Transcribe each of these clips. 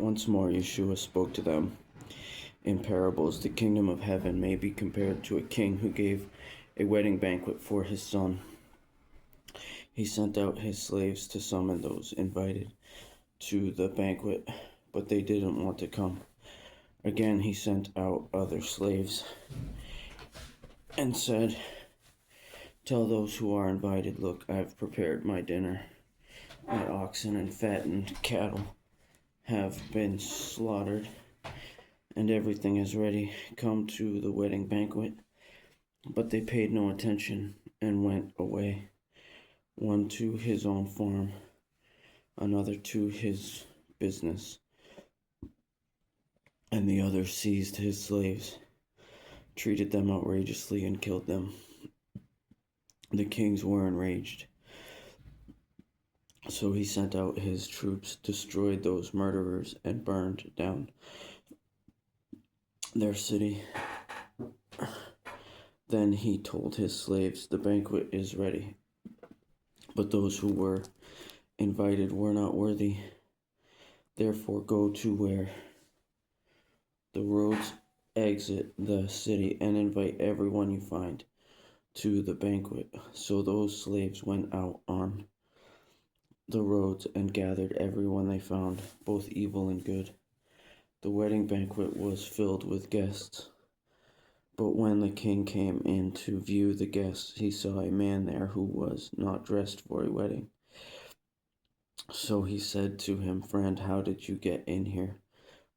Once more, Yeshua spoke to them in parables. The kingdom of heaven may be compared to a king who gave a wedding banquet for his son. He sent out his slaves to summon those invited to the banquet, but they didn't want to come. Again, he sent out other slaves and said, "Tell those who are invited, look, I have prepared my dinner. My oxen and fattened cattle have been slaughtered, and everything is ready. Come to the wedding banquet." But they paid no attention and went away, one to his own farm, another to his business, and the other seized his slaves, treated them outrageously, and killed them. The kings were enraged, so he sent out his troops, destroyed those murderers, and burned down their city. Then he told his slaves, "The banquet is ready, but those who were invited were not worthy. Therefore go to where the roads exit the city and invite everyone you find to the banquet." So those slaves went out on the roads and gathered everyone they found, both evil and good. The wedding banquet was filled with guests. But when the king came in to view the guests, he saw a man there who was not dressed for a wedding. So he said to him, "Friend, how did you get in here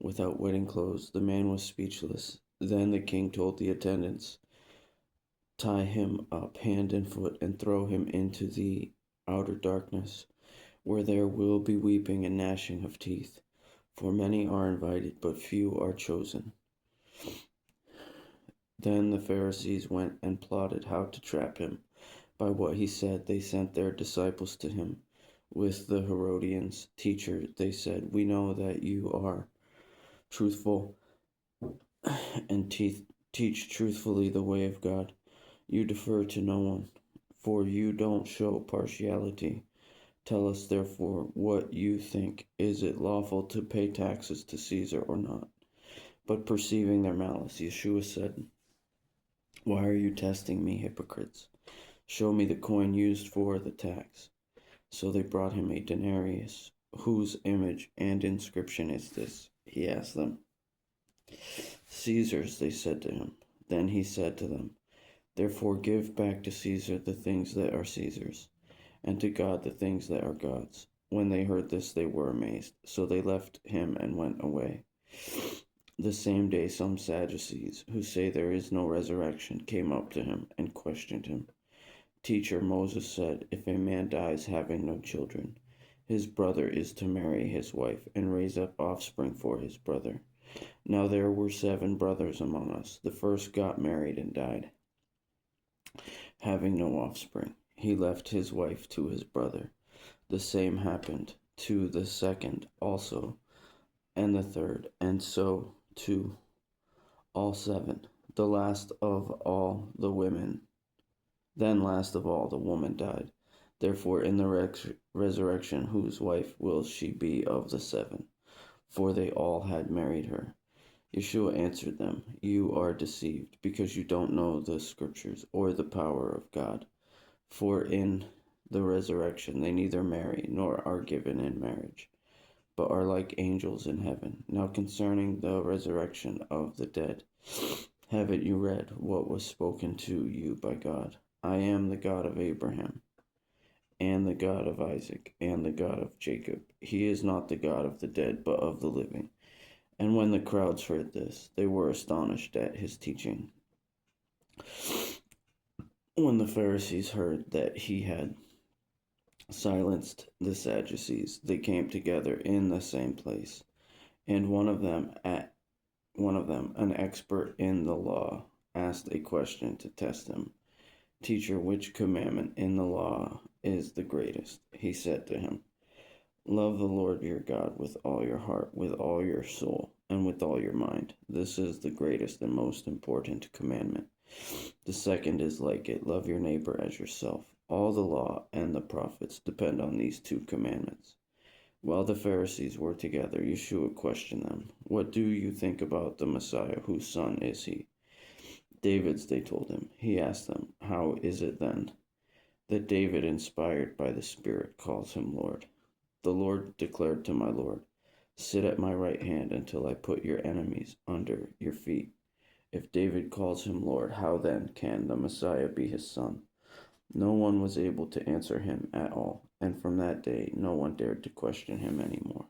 without wedding clothes?" The man was speechless. Then the king told the attendants, "Tie him up hand and foot and throw him into the outer darkness, where there will be weeping and gnashing of teeth. For many are invited, but few are chosen." Then the Pharisees went and plotted how to trap him. By what he said, they sent their disciples to him with the Herodians. "Teacher," they said, "we know that you are truthful and teach truthfully the way of God. You defer to no one, for you don't show partiality. Tell us, therefore, what you think. Is it lawful to pay taxes to Caesar or not?" But perceiving their malice, Yeshua said, "Why are you testing me, hypocrites? Show me the coin used for the tax." So they brought him a denarius. "Whose image and inscription is this?" he asked them. "Caesar's," they said to him. Then he said to them, "Therefore give back to Caesar the things that are Caesar's, and to God the things that are God's." When they heard this, they were amazed. So they left him and went away. The same day, some Sadducees, who say there is no resurrection, came up to him and questioned him. "Teacher, Moses said, if a man dies having no children, his brother is to marry his wife and raise up offspring for his brother. Now there were 7 brothers among us. The first got married and died, having no offspring. He left his wife to his brother. The same happened to the second also, and the third, and so to all 7. Last of all, the woman died. Therefore, in the resurrection, whose wife will she be of the 7? For they all had married her." Yeshua answered them, "You are deceived, because you don't know the Scriptures or the power of God. For in the resurrection they neither marry nor are given in marriage, but are like angels in heaven. Now concerning the resurrection of the dead, haven't you read what was spoken to you by God? I am the God of Abraham, and the God of Isaac, and the God of Jacob. He is not the God of the dead, but of the living." And when the crowds heard this, they were astonished at his teaching. When the Pharisees heard that he had silenced the Sadducees, they came together in the same place. And one of them, an expert in the law, asked a question to test him. "Teacher, which commandment in the law is the greatest?" He said to him, "Love the Lord your God with all your heart, with all your soul, and with all your mind. This is the greatest and most important commandment. The second is like it, love your neighbor as yourself. All the law and the prophets depend on these 2 commandments. While the Pharisees were together, Yeshua questioned them, "What do you think about the Messiah? Whose son is he?" "David's," they told him. He asked them, "How is it then that David, inspired by the Spirit, calls him Lord? The Lord declared to my Lord, 'Sit at my right hand until I put your enemies under your feet.' If David calls him Lord, how then can the Messiah be his son?" No one was able to answer him at all, and from that day no one dared to question him anymore.